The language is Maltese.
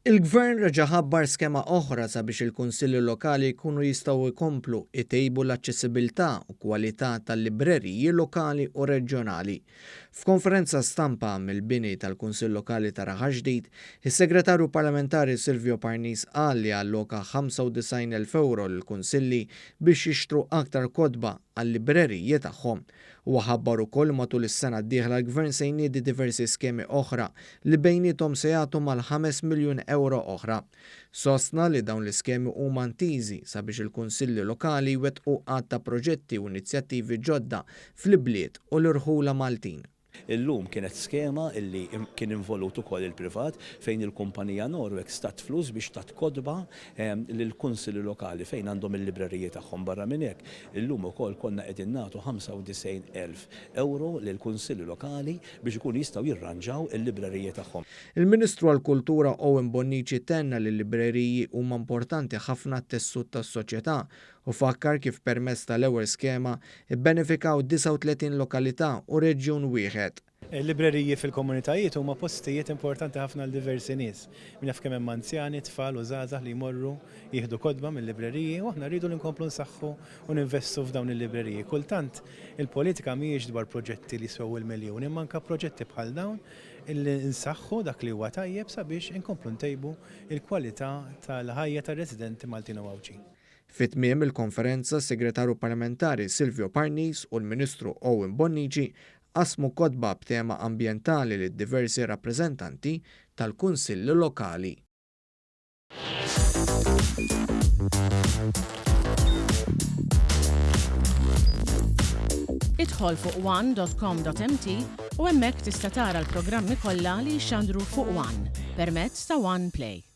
Il-Gvern reġa' ħabbar skema oħra sabiex il-Kunsilli Lokali jkunu jistgħu jkomplu itejbu l-aċċessibilità u kwalità tal-libreriji lokali u reġjonali. F'konferenza stampa mill-bini tal-Kunsill Lokali ta' Raħa Ġdid, is-Segretarju Parlamentari Silvio Parnis qal li alloka 95,000 euro lill-Kunsilli biex jixtru aktar kotba għall-libreriji tagħhom. U ħabbar ukoll matul is-sena d-dieħla l-Gvern se jniedi diversi skemi oħra li bejniethom se jagħtu mal-5 miljun euro oħra. Sostna li dawn l-iskemi huma ntiżi sabiex il-Kunsilli Lokali jwettqu għadd ta' proġetti u inizjattivi ġodda fl-ibliet u l-irħula Maltin. Illum kienet skema illi kien involut ukoll il-privat fejn il-kumpanija Norwex tat flus biex tat kodba lill-kunsilli lokali fejn għandhom il-libreriji tagħhom barra minn hekk. Illum ukoll konna qegħdin nagħtu 95,000 euro lill-kunsilli lokali biex ikunu jistgħu jirranġaw il-libreriji tagħhom. Il-Ministru għall-Kultura Owen Bonnici tenna li l-libreriji huma importanti ħafna t-tessut tas-soċjetà u fakkar kif permezz tal-ewwel skema ibbenefikaw 39 lokalità u reġjun wieħed. Il-libreriji fil-komunitajiet huma postijiet importanti ħafna għal diversi nies. Min jaf kemm hemm anzjani, tfal u żgħażagħ li jmorru jieħdu kodba mill-libreriji u aħna rridu nkomplu nsaħħu u ninvestu f'dawn il-libreriji. Kultant il-politika mhijiex dwar proġetti li jsewu il-miljuni, imma anke proġetti bħal dawn illi nsaħħu dak li huwa tajjeb sabiex inkomplu ntejbu il-kwalità tal-ħajja tar-residenti Maltin u Awċin. Fit-tmiem il-konferenza, Segretarju Parlamentari Silvio Parnis u l-Ministru Owen Bonnici qasmu kotba b'tema ambjentali lid diversi rappreżentanti tal-Kunsilli Lokali. Idħol fuq one.com.mt u hemmhekk tista' tara l-programmi kollha li jxandru fuq One permezz ta' One Play.